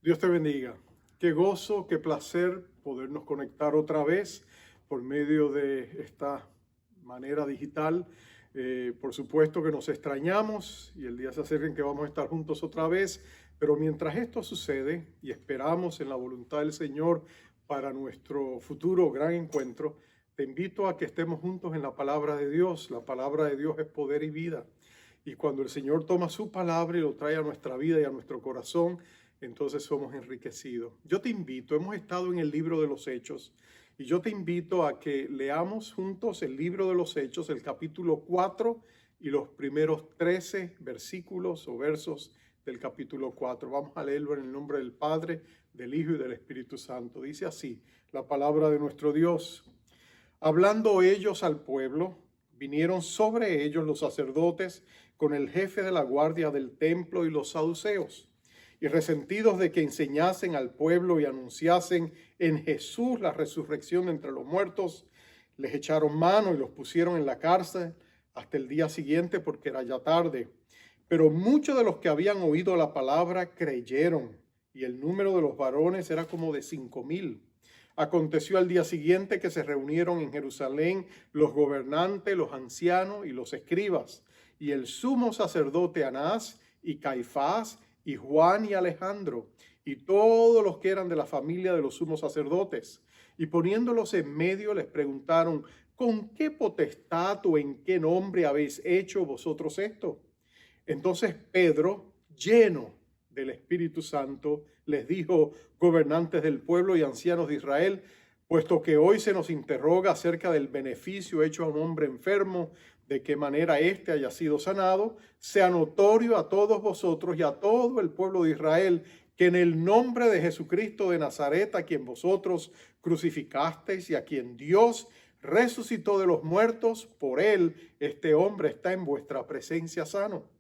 Dios te bendiga. Qué gozo, qué placer podernos conectar otra vez por medio de esta manera digital. Por supuesto que nos extrañamos y el día se acerca en que vamos a estar juntos otra vez, pero mientras esto sucede y esperamos en la voluntad del Señor para nuestro futuro gran encuentro, te invito a que estemos juntos en la palabra de Dios. La palabra de Dios es poder y vida. Y cuando el Señor toma su palabra y lo trae a nuestra vida y a nuestro corazón, entonces somos enriquecidos. Yo te invito, hemos estado en el libro de los Hechos, y yo te invito a que leamos juntos el libro de los Hechos, el capítulo 4 y los primeros 13 versículos o versos del capítulo 4. Vamos a leerlo en el nombre del Padre, del Hijo y del Espíritu Santo. Dice así la palabra de nuestro Dios. Hablando ellos al pueblo, vinieron sobre ellos los sacerdotes con el jefe de la guardia del templo y los saduceos, y resentidos de que enseñasen al pueblo y anunciasen en Jesús la resurrección de entre los muertos, les echaron mano y los pusieron en la cárcel hasta el día siguiente, porque era ya tarde. Pero muchos de los que habían oído la palabra creyeron, y el número de los varones era como de 5,000. Aconteció al día siguiente que se reunieron en Jerusalén los gobernantes, los ancianos y los escribas, y el sumo sacerdote Anás y Caifás y Juan y Alejandro, y todos los que eran de la familia de los sumos sacerdotes. Y poniéndolos en medio les preguntaron: ¿con qué potestad o en qué nombre habéis hecho vosotros esto? Entonces Pedro, lleno del Espíritu Santo, les dijo: gobernantes del pueblo y ancianos de Israel, puesto que hoy se nos interroga acerca del beneficio hecho a un hombre enfermo, de qué manera éste haya sido sanado, sea notorio a todos vosotros y a todo el pueblo de Israel que en el nombre de Jesucristo de Nazaret, a quien vosotros crucificasteis y a quien Dios resucitó de los muertos, por él este hombre está en vuestra presencia sano.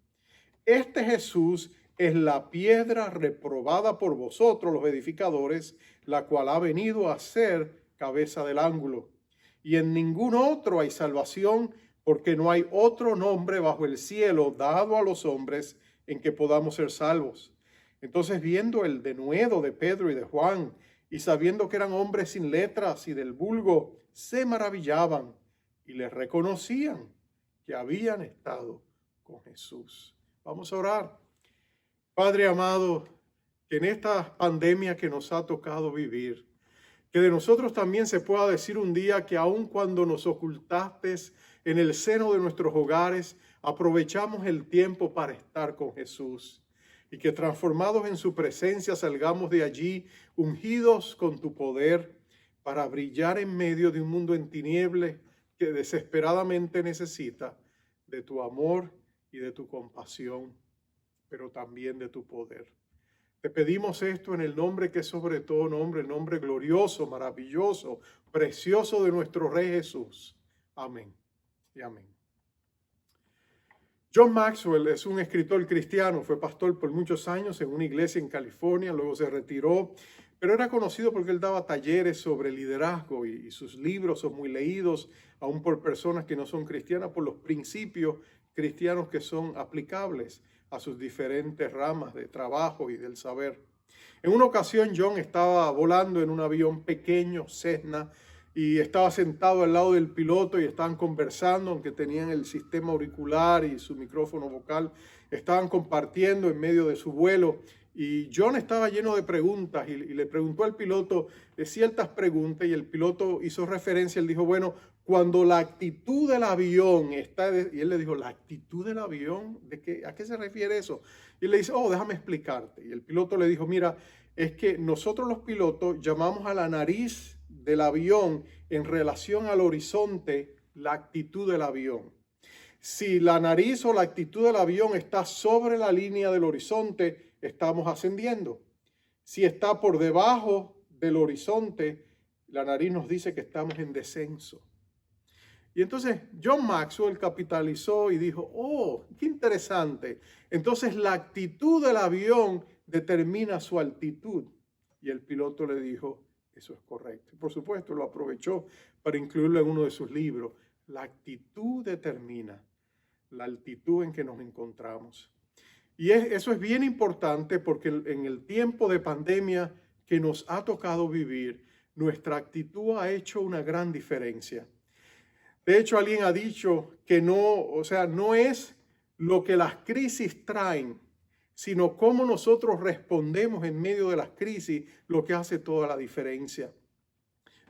Este Jesús es la piedra reprobada por vosotros los edificadores, la cual ha venido a ser cabeza del ángulo. Y en ningún otro hay salvación, porque no hay otro nombre bajo el cielo dado a los hombres en que podamos ser salvos. Entonces, viendo el denuedo de Pedro y de Juan, y sabiendo que eran hombres sin letras y del vulgo, se maravillaban y les reconocían que habían estado con Jesús. Vamos a orar. Padre amado, que en esta pandemia que nos ha tocado vivir, que de nosotros también se pueda decir un día que aun cuando nos ocultaste en el seno de nuestros hogares, aprovechamos el tiempo para estar con Jesús, y que transformados en su presencia salgamos de allí ungidos con tu poder para brillar en medio de un mundo en tinieblas que desesperadamente necesita de tu amor y de tu compasión, pero también de tu poder. Te pedimos esto en el nombre que es sobre todo nombre, el nombre glorioso, maravilloso, precioso de nuestro Rey Jesús. Amén y amén. John Maxwell es un escritor cristiano, fue pastor por muchos años en una iglesia en California, luego se retiró, pero era conocido porque él daba talleres sobre liderazgo y sus libros son muy leídos, aún por personas que no son cristianas, por los principios cristianos que son aplicables a sus diferentes ramas de trabajo y del saber. En una ocasión John estaba volando en un avión pequeño, Cessna, y estaba sentado al lado del piloto y estaban conversando, aunque tenían el sistema auricular y su micrófono vocal, estaban compartiendo en medio de su vuelo. Y John estaba lleno de preguntas y le preguntó al piloto ciertas preguntas, y el piloto hizo referencia, él dijo: bueno, cuando la actitud del avión está, y él le dijo: ¿la actitud del avión? ¿A qué se refiere eso? Y le dice: oh, déjame explicarte. Y el piloto le dijo: mira, es que nosotros los pilotos llamamos a la nariz del avión en relación al horizonte la actitud del avión. Si la nariz o la actitud del avión está sobre la línea del horizonte, estamos ascendiendo. Si está por debajo del horizonte, la nariz nos dice que estamos en descenso. Y entonces John Maxwell capitalizó y dijo: oh, qué interesante. Entonces la actitud del avión determina su altitud. Y el piloto le dijo: eso es correcto. Por supuesto, lo aprovechó para incluirlo en uno de sus libros. La actitud determina la altitud en que nos encontramos. Y eso es bien importante porque en el tiempo de pandemia que nos ha tocado vivir, nuestra actitud ha hecho una gran diferencia. De hecho, alguien ha dicho que no, o sea, no es lo que las crisis traen, sino cómo nosotros respondemos en medio de las crisis lo que hace toda la diferencia.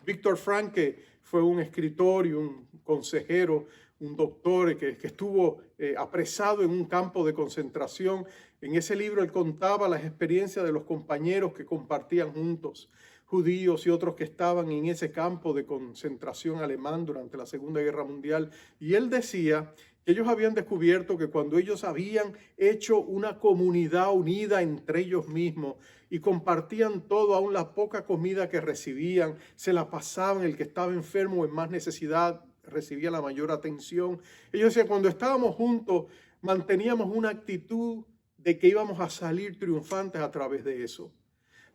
Viktor Frankl fue un escritor y un consejero, un doctor que estuvo apresado en un campo de concentración. En ese libro él contaba las experiencias de los compañeros que compartían juntos, judíos y otros que estaban en ese campo de concentración alemán durante la Segunda Guerra Mundial. Y él decía que ellos habían descubierto que cuando ellos habían hecho una comunidad unida entre ellos mismos y compartían todo, aún la poca comida que recibían, se la pasaban, el que estaba enfermo o en más necesidad recibía la mayor atención. Ellos decían, cuando estábamos juntos, manteníamos una actitud de que íbamos a salir triunfantes a través de eso.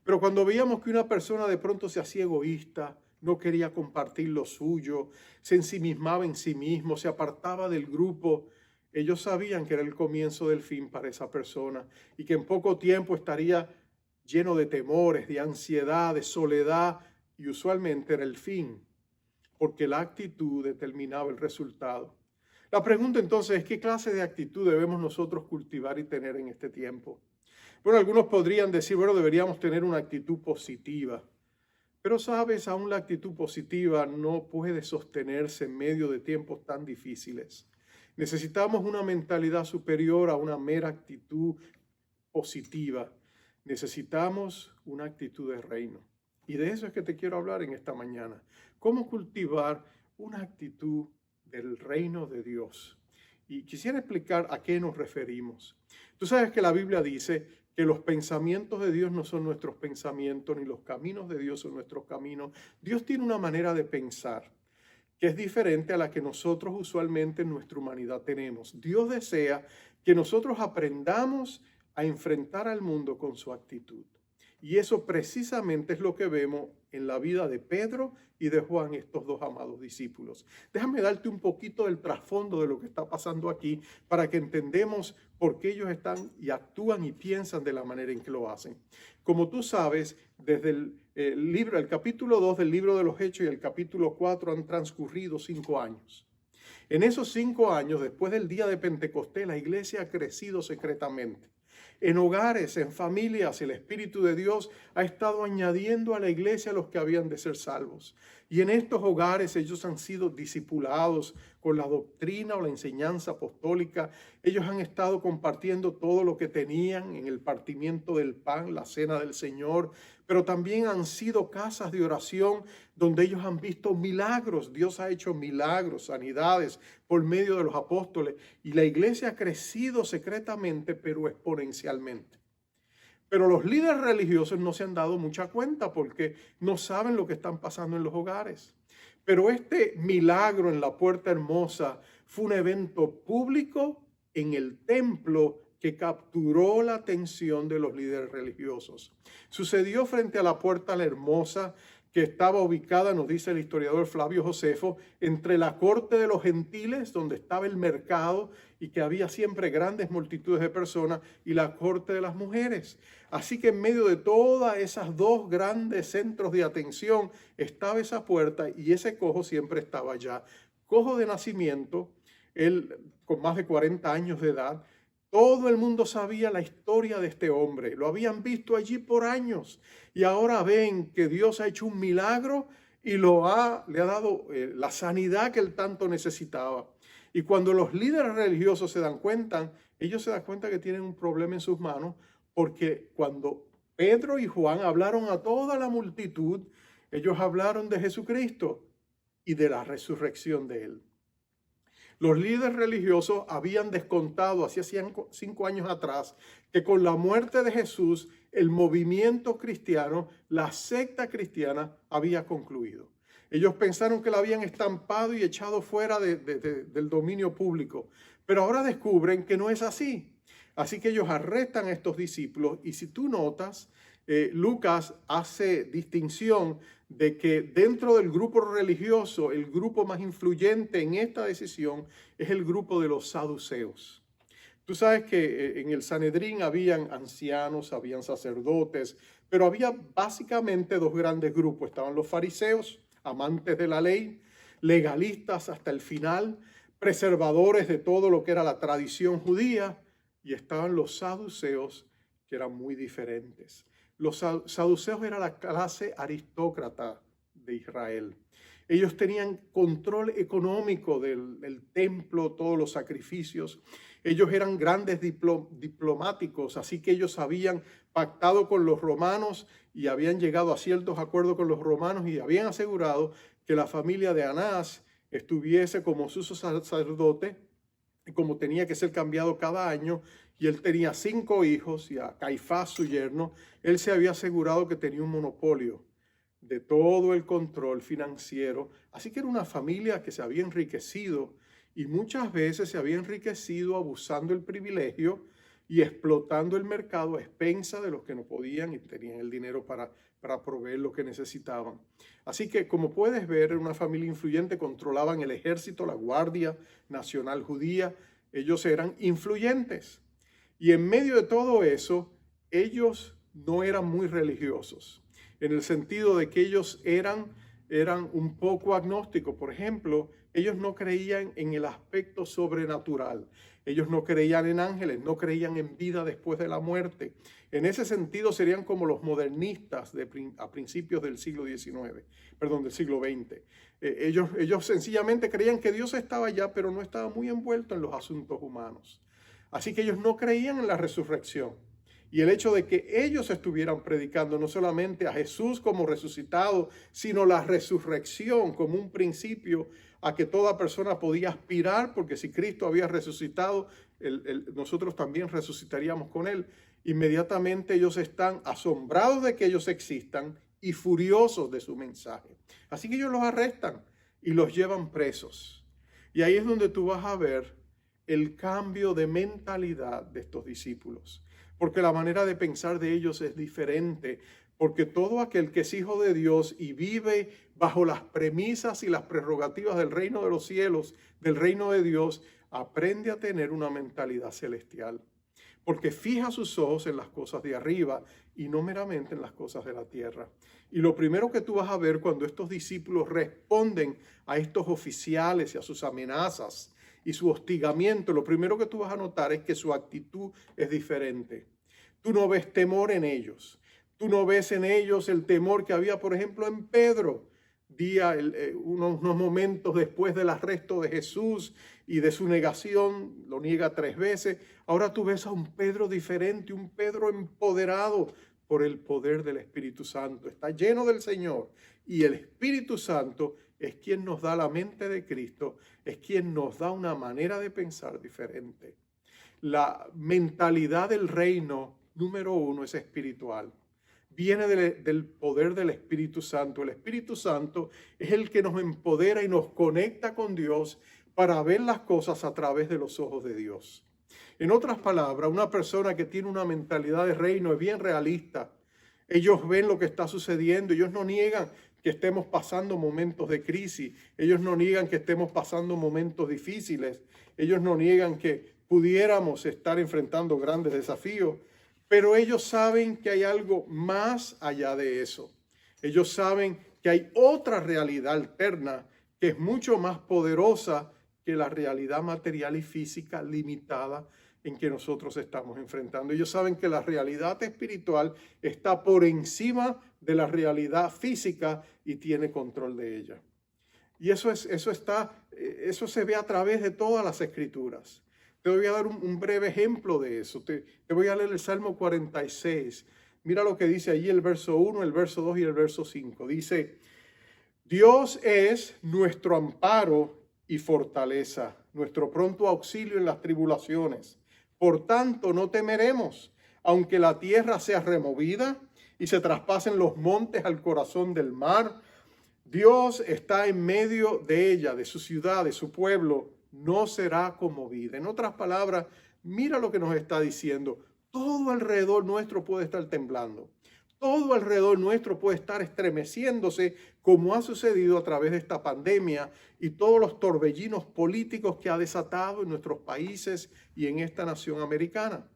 Pero cuando veíamos que una persona de pronto se hacía egoísta, no quería compartir lo suyo, se ensimismaba en sí mismo, se apartaba del grupo, ellos sabían que era el comienzo del fin para esa persona y que en poco tiempo estaría lleno de temores, de ansiedad, de soledad, y usualmente era el fin, porque la actitud determinaba el resultado. La pregunta entonces es, ¿qué clase de actitud debemos nosotros cultivar y tener en este tiempo? Bueno, algunos podrían decir, bueno, deberíamos tener una actitud positiva. Pero sabes, aún la actitud positiva no puede sostenerse en medio de tiempos tan difíciles. Necesitamos una mentalidad superior a una mera actitud positiva. Necesitamos una actitud de reino. Y de eso es que te quiero hablar en esta mañana. ¿Cómo cultivar una actitud del reino de Dios? Y quisiera explicar a qué nos referimos. Tú sabes que la Biblia dice que los pensamientos de Dios no son nuestros pensamientos, ni los caminos de Dios son nuestros caminos. Dios tiene una manera de pensar que es diferente a la que nosotros usualmente en nuestra humanidad tenemos. Dios desea que nosotros aprendamos a enfrentar al mundo con su actitud. Y eso precisamente es lo que vemos en la vida de Pedro y de Juan, estos dos amados discípulos. Déjame darte un poquito del trasfondo de lo que está pasando aquí para que entendamos por qué ellos están y actúan y piensan de la manera en que lo hacen. Como tú sabes, desde el capítulo 2 del libro de los Hechos y el capítulo 4 han transcurrido 5 años. En esos 5 años, después del día de Pentecostés, la iglesia ha crecido secretamente. En hogares, en familias, el Espíritu de Dios ha estado añadiendo a la iglesia a los que habían de ser salvos. Y en estos hogares ellos han sido discipulados con la doctrina o la enseñanza apostólica. Ellos han estado compartiendo todo lo que tenían en el partimiento del pan, la cena del Señor, pero también han sido casas de oración donde ellos han visto milagros. Dios ha hecho milagros, sanidades por medio de los apóstoles. Y la iglesia ha crecido secretamente, pero exponencialmente. Pero los líderes religiosos no se han dado mucha cuenta porque no saben lo que están pasando en los hogares. Pero este milagro en la Puerta Hermosa fue un evento público en el templo que capturó la atención de los líderes religiosos. Sucedió frente a la Puerta Hermosa, que estaba ubicada, nos dice el historiador Flavio Josefo, entre la corte de los gentiles, donde estaba el mercado y que había siempre grandes multitudes de personas, y la corte de las mujeres. Así que en medio de todas esas dos grandes centros de atención estaba esa puerta y ese cojo siempre estaba allá. Cojo de nacimiento, él con más de 40 años de edad. Todo el mundo sabía la historia de este hombre, lo habían visto allí por años y ahora ven que Dios ha hecho un milagro y le ha dado la sanidad que él tanto necesitaba. Y cuando los líderes religiosos se dan cuenta, ellos se dan cuenta que tienen un problema en sus manos, porque cuando Pedro y Juan hablaron a toda la multitud, ellos hablaron de Jesucristo y de la resurrección de él. Los líderes religiosos habían descontado hacía 5 años atrás que con la muerte de Jesús el movimiento cristiano, la secta cristiana había concluido. Ellos pensaron que la habían estampado y echado fuera del dominio público, pero ahora descubren que no es así. Así que ellos arrestan a estos discípulos y si tú notas, Lucas hace distinción de que dentro del grupo religioso, el grupo más influyente en esta decisión es el grupo de los saduceos. Tú sabes que en el Sanedrín habían ancianos, habían sacerdotes, pero había básicamente dos grandes grupos. Estaban los fariseos, amantes de la ley, legalistas hasta el final, preservadores de todo lo que era la tradición judía, y estaban los saduceos, que eran muy diferentes. Los saduceos era la clase aristócrata de Israel. Ellos tenían control económico del templo, todos los sacrificios. Ellos eran grandes diplomáticos, así que ellos habían pactado con los romanos y habían llegado a ciertos acuerdos con los romanos y habían asegurado que la familia de Anás estuviese como su sacerdote, como tenía que ser cambiado cada año, y él tenía 5 hijos, y a Caifás, su yerno, él se había asegurado que tenía un monopolio de todo el control financiero. Así que era una familia que se había enriquecido, y muchas veces se había enriquecido abusando el privilegio y explotando el mercado a expensa de los que no podían y tenían el dinero para proveer lo que necesitaban. Así que, como puedes ver, era una familia influyente, controlaban el ejército, la Guardia Nacional Judía, ellos eran influyentes. Y en medio de todo eso, ellos no eran muy religiosos, en el sentido de que ellos eran un poco agnósticos. Por ejemplo, ellos no creían en el aspecto sobrenatural. Ellos no creían en ángeles, no creían en vida después de la muerte. En ese sentido serían como los modernistas a principios del siglo XIX, del siglo XX. Ellos sencillamente creían que Dios estaba allá, pero no estaba muy envuelto en los asuntos humanos. Así que ellos no creían en la resurrección. Y el hecho de que ellos estuvieran predicando no solamente a Jesús como resucitado, sino la resurrección como un principio a que toda persona podía aspirar, porque si Cristo había resucitado, nosotros también resucitaríamos con Él. Inmediatamente ellos están asombrados de que ellos existan y furiosos de su mensaje. Así que ellos los arrestan y los llevan presos. Y ahí es donde tú vas a ver el cambio de mentalidad de estos discípulos, porque la manera de pensar de ellos es diferente, porque todo aquel que es hijo de Dios y vive bajo las premisas y las prerrogativas del reino de los cielos, del reino de Dios, aprende a tener una mentalidad celestial, porque fija sus ojos en las cosas de arriba y no meramente en las cosas de la tierra. Y lo primero que tú vas a ver cuando estos discípulos responden a estos oficiales y a sus amenazas y su hostigamiento, lo primero que tú vas a notar es que su actitud es diferente. Tú no ves temor en ellos. Tú no ves en ellos el temor que había, por ejemplo, en Pedro, unos momentos después del arresto de Jesús y de su negación, lo niega 3 veces. Ahora tú ves a un Pedro diferente, un Pedro empoderado por el poder del Espíritu Santo. Está lleno del Señor y el Espíritu Santo es quien nos da la mente de Cristo, es quien nos da una manera de pensar diferente. La mentalidad del reino, número 1, es espiritual. Viene del poder del Espíritu Santo. El Espíritu Santo es el que nos empodera y nos conecta con Dios para ver las cosas a través de los ojos de Dios. En otras palabras, una persona que tiene una mentalidad de reino es bien realista. Ellos ven lo que está sucediendo, ellos no niegan que estemos pasando momentos de crisis, ellos no niegan que estemos pasando momentos difíciles, ellos no niegan que pudiéramos estar enfrentando grandes desafíos, pero ellos saben que hay algo más allá de eso. Ellos saben que hay otra realidad alterna que es mucho más poderosa que la realidad material y física limitada en que nosotros estamos enfrentando. Ellos saben que la realidad espiritual está por encima de la realidad física y tiene control de ella. Y eso se ve a través de todas las escrituras. Te voy a dar un breve ejemplo de eso. Te voy a leer el Salmo 46. Mira lo que dice allí el verso 1, el verso 2 y el verso 5. Dice: Dios es nuestro amparo y fortaleza, nuestro pronto auxilio en las tribulaciones. Por tanto, no temeremos, aunque la tierra sea removida y se traspasen los montes al corazón del mar. Dios está en medio de ella, de su ciudad, de su pueblo, no será conmovida. En otras palabras, mira lo que nos está diciendo. Todo alrededor nuestro puede estar temblando. Todo alrededor nuestro puede estar estremeciéndose, como ha sucedido a través de esta pandemia y todos los torbellinos políticos que ha desatado en nuestros países y en esta nación americana.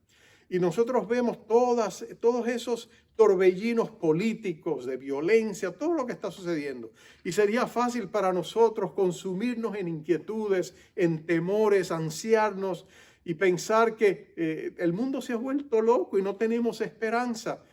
Y nosotros vemos todos esos torbellinos políticos de violencia, todo lo que está sucediendo. Y sería fácil para nosotros consumirnos en inquietudes, en temores, ansiarnos y pensar que el mundo se ha vuelto loco y no tenemos esperanza.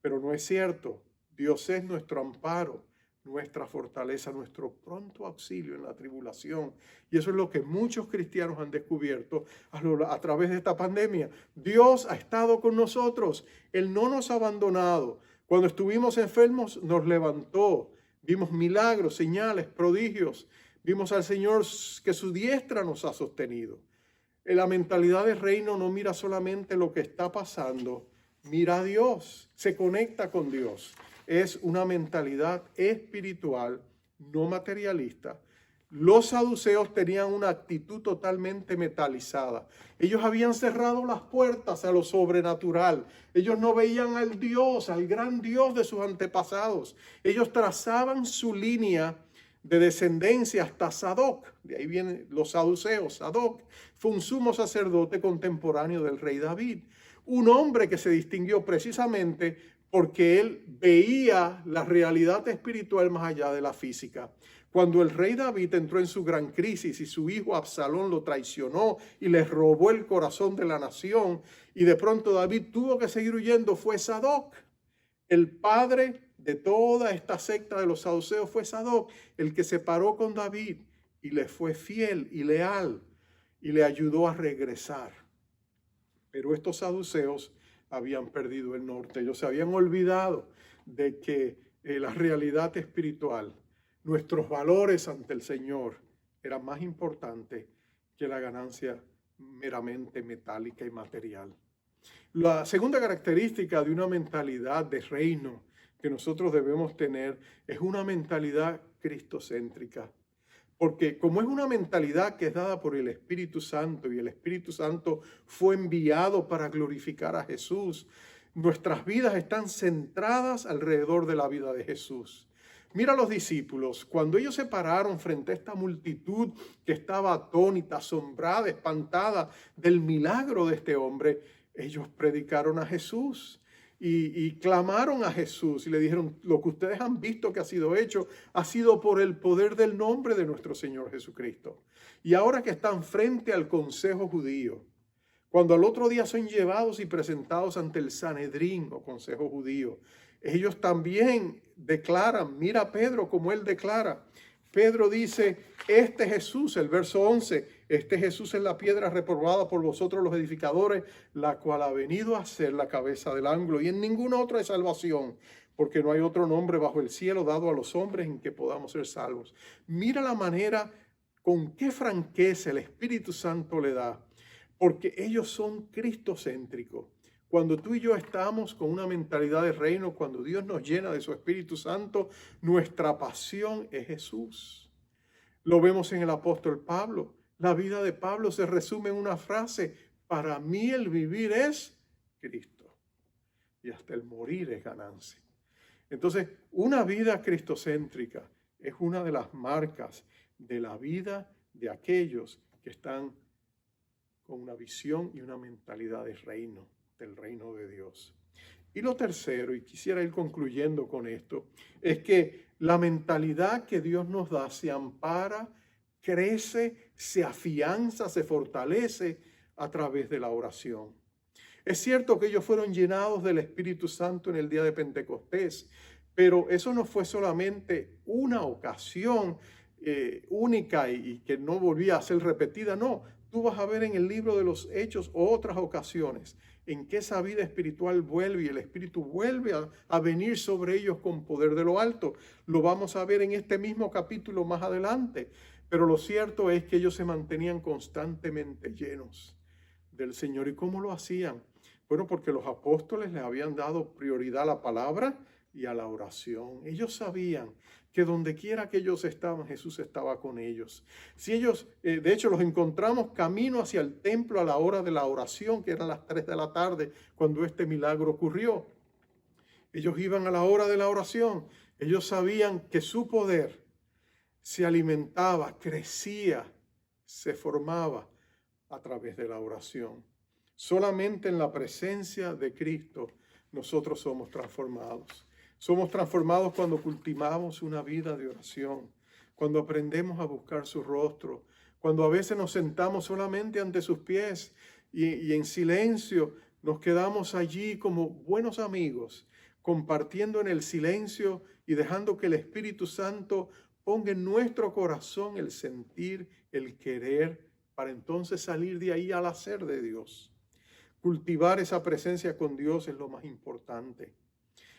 Pero no es cierto. Dios es nuestro amparo, nuestra fortaleza, nuestro pronto auxilio en la tribulación. Y eso es lo que muchos cristianos han descubierto a través de esta pandemia. Dios ha estado con nosotros. Él no nos ha abandonado. Cuando estuvimos enfermos, nos levantó. Vimos milagros, señales, prodigios. Vimos al Señor que su diestra nos ha sostenido. La mentalidad del reino no mira solamente lo que está pasando, mira a Dios, se conecta con Dios. Es una mentalidad espiritual, no materialista. Los saduceos tenían una actitud totalmente metalizada. Ellos habían cerrado las puertas a lo sobrenatural. Ellos no veían al Dios, al gran Dios de sus antepasados. Ellos trazaban su línea de descendencia hasta Sadoc. De ahí vienen los saduceos. Sadoc fue un sumo sacerdote contemporáneo del rey David. Un hombre que se distinguió precisamente porque él veía la realidad espiritual más allá de la física. Cuando el rey David entró en su gran crisis y su hijo Absalón lo traicionó y le robó el corazón de la nación, y de pronto David tuvo que seguir huyendo, fue Sadoc. El padre de toda esta secta de los saduceos fue Sadoc, el que se paró con David y le fue fiel y leal y le ayudó a regresar. Pero estos saduceos habían perdido el norte. Ellos se habían olvidado de que la realidad espiritual, nuestros valores ante el Señor, era más importante que la ganancia meramente metálica y material. La segunda característica de una mentalidad de reino que nosotros debemos tener es una mentalidad cristocéntrica. Porque como es una mentalidad que es dada por el Espíritu Santo y el Espíritu Santo fue enviado para glorificar a Jesús, nuestras vidas están centradas alrededor de la vida de Jesús. Mira a los discípulos, cuando ellos se pararon frente a esta multitud que estaba atónita, asombrada, espantada del milagro de este hombre, ellos predicaron a Jesús. Y clamaron a Jesús y le dijeron, lo que ustedes han visto que ha sido hecho, ha sido por el poder del nombre de nuestro Señor Jesucristo. Y ahora que están frente al consejo judío, cuando al otro día son llevados y presentados ante el Sanedrín o consejo judío, ellos también declaran, mira a Pedro como él declara. Pedro dice, este Jesús, el verso 11, este Jesús es la piedra reprobada por vosotros los edificadores, la cual ha venido a ser la cabeza del ángulo, y en ningún otro hay salvación, porque no hay otro nombre bajo el cielo dado a los hombres en que podamos ser salvos. Mira la manera con qué franqueza el Espíritu Santo le da, porque ellos son cristocéntricos. Cuando tú y yo estamos con una mentalidad de reino, cuando Dios nos llena de su Espíritu Santo, nuestra pasión es Jesús. Lo vemos en el apóstol Pablo. La vida de Pablo se resume en una frase: para mí el vivir es Cristo y hasta el morir es ganancia. Entonces, una vida cristocéntrica es una de las marcas de la vida de aquellos que están con una visión y una mentalidad de reino, del reino de Dios. Y lo tercero, y quisiera ir concluyendo con esto, es que la mentalidad que Dios nos da se ampara, crece, se afianza, se fortalece a través de la oración. Es cierto que ellos fueron llenados del Espíritu Santo en el día de Pentecostés, pero eso no fue solamente una ocasión única y que no volvía a ser repetida, no. Tú vas a ver en el libro de los Hechos otras ocasiones en que esa vida espiritual vuelve y el Espíritu vuelve a venir sobre ellos con poder de lo alto. Lo vamos a ver en este mismo capítulo más adelante. Pero lo cierto es que ellos se mantenían constantemente llenos del Señor. ¿Y cómo lo hacían? Bueno, porque los apóstoles les habían dado prioridad a la palabra y a la oración. Ellos sabían que donde quiera que ellos estaban, Jesús estaba con ellos. Si ellos, de hecho, los encontramos camino hacia el templo a la hora de la oración, que eran las 3 de la tarde, cuando este milagro ocurrió. Ellos iban a la hora de la oración Ellos sabían que su poder se alimentaba, crecía, se formaba a través de la oración. Solamente en la presencia de Cristo nosotros somos transformados. Somos transformados cuando cultivamos una vida de oración, cuando aprendemos a buscar su rostro, cuando a veces nos sentamos solamente ante sus pies y en silencio nos quedamos allí como buenos amigos, compartiendo en el silencio y dejando que el Espíritu Santo ponga en nuestro corazón el sentir, el querer, para entonces salir de ahí al hacer de Dios. Cultivar esa presencia con Dios es lo más importante.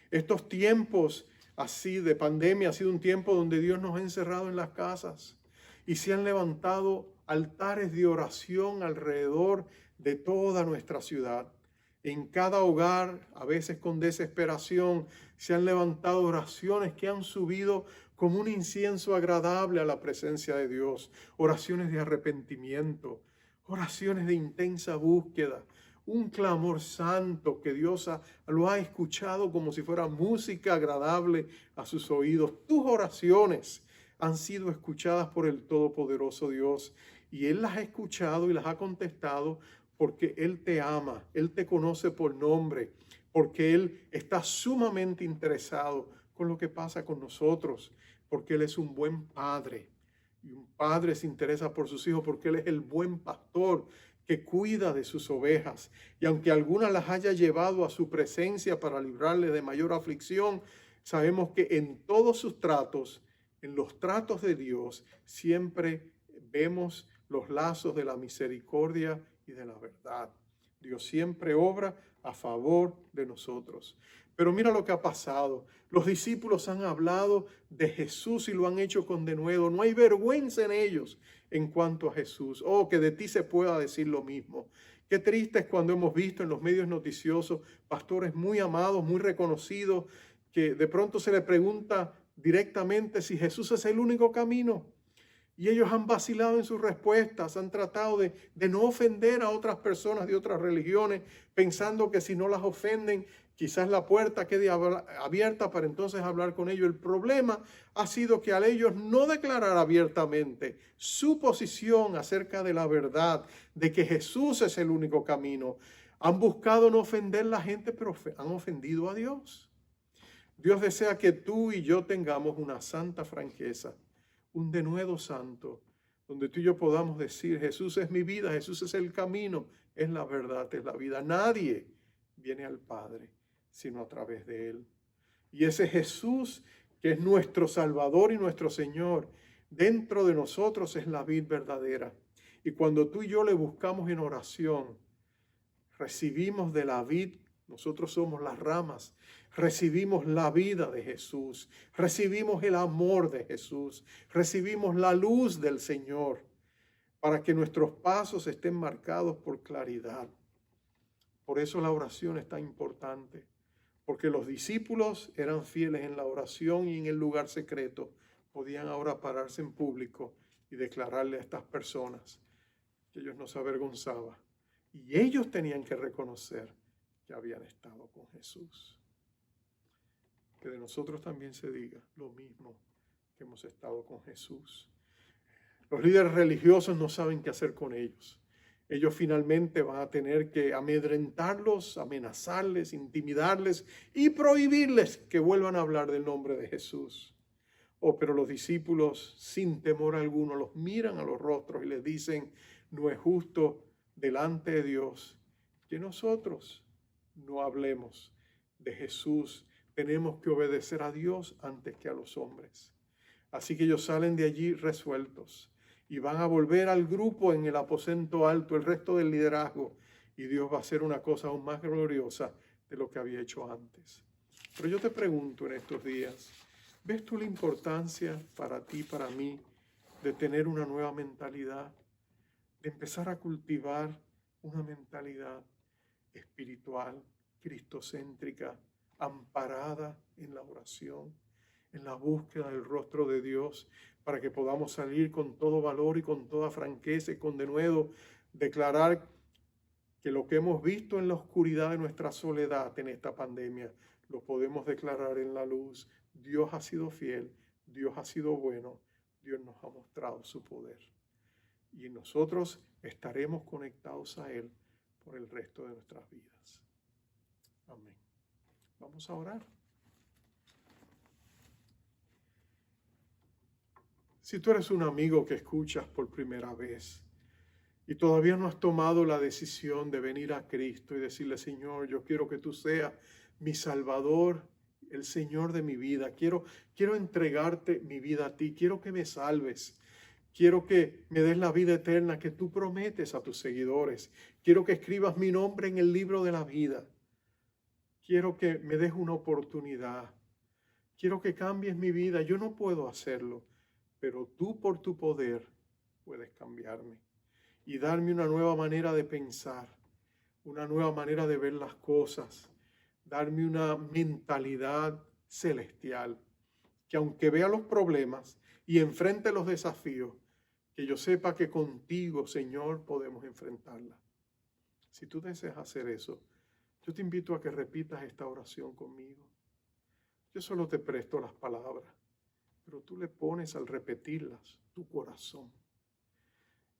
Estos tiempos así de pandemia ha sido un tiempo donde Dios nos ha encerrado en las casas y se han levantado altares de oración alrededor de toda nuestra ciudad. En cada hogar, a veces con desesperación, se han levantado oraciones que han subido como un incienso agradable a la presencia de Dios. Oraciones de arrepentimiento, oraciones de intensa búsqueda, un clamor santo que Dios lo ha escuchado como si fuera música agradable a sus oídos. Tus oraciones han sido escuchadas por el Todopoderoso Dios y Él las ha escuchado y las ha contestado porque Él te ama, Él te conoce por nombre, porque Él está sumamente interesado con lo que pasa con nosotros, porque Él es un buen padre. Y un padre se interesa por sus hijos porque Él es el buen pastor que cuida de sus ovejas. Y aunque algunas las haya llevado a su presencia para librarles de mayor aflicción, sabemos que en todos sus tratos, en los tratos de Dios, siempre vemos los lazos de la misericordia y de la verdad. Dios siempre obra a favor de nosotros. Pero mira lo que ha pasado. Los discípulos han hablado de Jesús y lo han hecho con denuedo. No hay vergüenza en ellos en cuanto a Jesús. Oh, que de ti se pueda decir lo mismo. Qué triste es cuando hemos visto en los medios noticiosos pastores muy amados, muy reconocidos, que de pronto se le pregunta directamente si Jesús es el único camino. Y ellos han vacilado en sus respuestas, han tratado de no ofender a otras personas de otras religiones, pensando que si no las ofenden, quizás la puerta quede abierta para entonces hablar con ellos. El problema ha sido que al ellos no declarar abiertamente su posición acerca de la verdad, de que Jesús es el único camino, han buscado no ofender a la gente, pero han ofendido a Dios. Dios desea que tú y yo tengamos una santa franqueza, un denuedo santo, donde tú y yo podamos decir: Jesús es mi vida, Jesús es el camino, es la verdad, es la vida. Nadie viene al Padre sino a través de Él. Y ese Jesús, que es nuestro Salvador y nuestro Señor, dentro de nosotros es la vid verdadera. Y cuando tú y yo le buscamos en oración, recibimos de la vid. Nosotros somos las ramas, recibimos la vida de Jesús, recibimos el amor de Jesús, recibimos la luz del Señor, para que nuestros pasos estén marcados por claridad. Por eso la oración es tan importante, porque los discípulos eran fieles en la oración y en el lugar secreto. Podían ahora pararse en público y declararle a estas personas que ellos no se avergonzaban. Y ellos tenían que reconocer que habían estado con Jesús. Que de nosotros también se diga lo mismo, que hemos estado con Jesús. Los líderes religiosos no saben qué hacer con ellos. Ellos finalmente van a tener que amedrentarlos, amenazarles, intimidarles y prohibirles que vuelvan a hablar del nombre de Jesús. Oh, pero los discípulos, sin temor alguno, los miran a los rostros y les dicen: no es justo delante de Dios que nosotros no hablemos de Jesús. Tenemos que obedecer a Dios antes que a los hombres. Así que ellos salen de allí resueltos y van a volver al grupo en el aposento alto, el resto del liderazgo, y Dios va a hacer una cosa aún más gloriosa de lo que había hecho antes. Pero yo te pregunto en estos días, ¿ves tú la importancia para ti, para mí, de tener una nueva mentalidad, de empezar a cultivar una mentalidad espiritual, cristocéntrica, amparada en la oración, en la búsqueda del rostro de Dios, para que podamos salir con todo valor y con toda franqueza y con denuedo declarar que lo que hemos visto en la oscuridad de nuestra soledad en esta pandemia, lo podemos declarar en la luz Dios ha sido fiel, Dios ha sido bueno, Dios nos ha mostrado su poder. Y nosotros estaremos conectados a Él por el resto de nuestras vidas. Amén. Vamos a orar. Si tú eres un amigo que escuchas por primera vez y todavía no has tomado la decisión de venir a Cristo y decirle, Señor, yo quiero que tú seas mi Salvador, el Señor de mi vida. Quiero entregarte mi vida a ti. Quiero que me salves. Quiero que me des la vida eterna que tú prometes a tus seguidores. Quiero que escribas mi nombre en el libro de la vida. Quiero que me des una oportunidad. Quiero que cambies mi vida. Yo no puedo hacerlo, pero tú por tu poder puedes cambiarme y darme una nueva manera de pensar, una nueva manera de ver las cosas, darme una mentalidad celestial, que aunque vea los problemas y enfrente los desafíos, que yo sepa que contigo, Señor, podemos enfrentarla. Si tú deseas hacer eso, yo te invito a que repitas esta oración conmigo. Yo solo te presto las palabras, pero tú le pones al repetirlas tu corazón.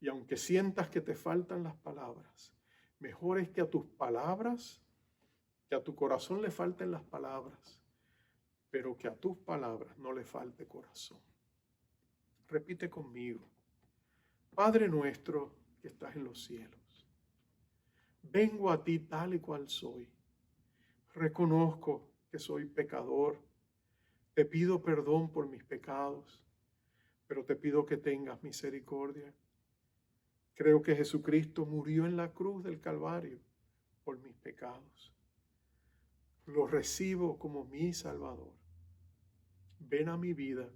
Y aunque sientas que te faltan las palabras, mejor es que a tus palabras, que a tu corazón le falten las palabras, pero que a tus palabras no le falte corazón. Repite conmigo. Padre nuestro que estás en los cielos, vengo a ti tal y cual soy. Reconozco que soy pecador. Te pido perdón por mis pecados, pero te pido que tengas misericordia. Creo que Jesucristo murió en la cruz del Calvario por mis pecados. Lo recibo como mi Salvador. Ven a mi vida,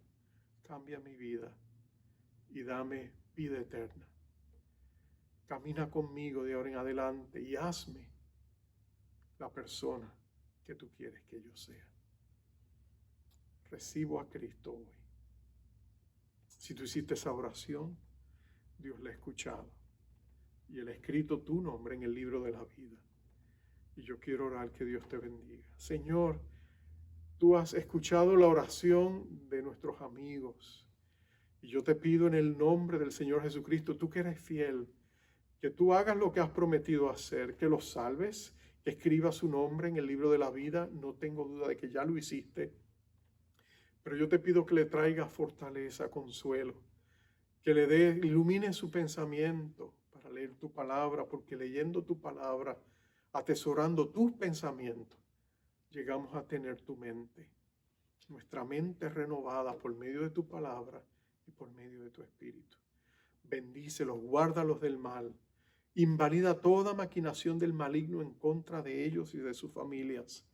cambia mi vida y dame vida eterna. Camina conmigo de ahora en adelante y hazme la persona que tú quieres que yo sea. Recibo a Cristo hoy. Si tú hiciste esa oración, Dios la ha escuchado y Él ha escrito tu nombre en el libro de la vida. Y yo quiero orar que Dios te bendiga. Señor, tú has escuchado la oración de nuestros amigos. Y yo te pido en el nombre del Señor Jesucristo, tú que eres fiel, que tú hagas lo que has prometido hacer, que los salves, que escribas su nombre en el libro de la vida. No tengo duda de que ya lo hiciste. Pero yo te pido que le traigas fortaleza, consuelo, que le ilumine su pensamiento para leer tu palabra, porque leyendo tu palabra, atesorando tus pensamientos, llegamos a tener tu mente, nuestra mente renovada por medio de tu palabra y por medio de tu espíritu. Bendícelos, guárdalos del mal, invalida toda maquinación del maligno en contra de ellos y de sus familias,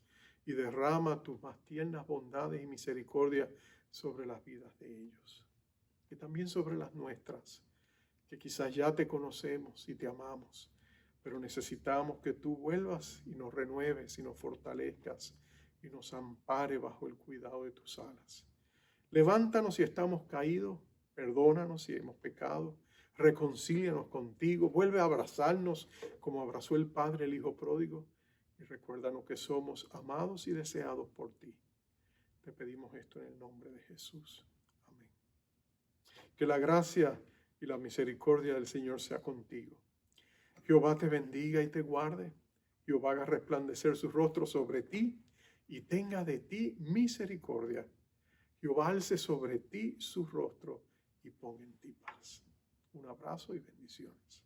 y derrama tus más tiernas bondades y misericordia sobre las vidas de ellos, y también sobre las nuestras, que quizás ya te conocemos y te amamos, pero necesitamos que tú vuelvas y nos renueves y nos fortalezcas y nos ampare bajo el cuidado de tus alas. Levántanos si estamos caídos, perdónanos si hemos pecado, reconcílianos contigo, vuelve a abrazarnos como abrazó el Padre el Hijo pródigo y recuérdanos que somos amados y deseados por ti. Te pedimos esto en el nombre de Jesús. Amén. Que la gracia y la misericordia del Señor sea contigo. Jehová te bendiga y te guarde. Jehová haga resplandecer su rostro sobre ti y tenga de ti misericordia. Jehová alce sobre ti su rostro y ponga en ti paz. Un abrazo y bendiciones.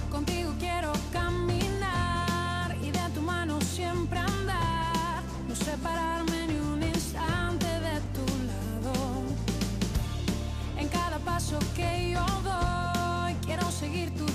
Contigo quiero caminar y de tu mano siempre andar, no separarme ni un instante de tu lado. En cada paso que yo doy, quiero seguir tu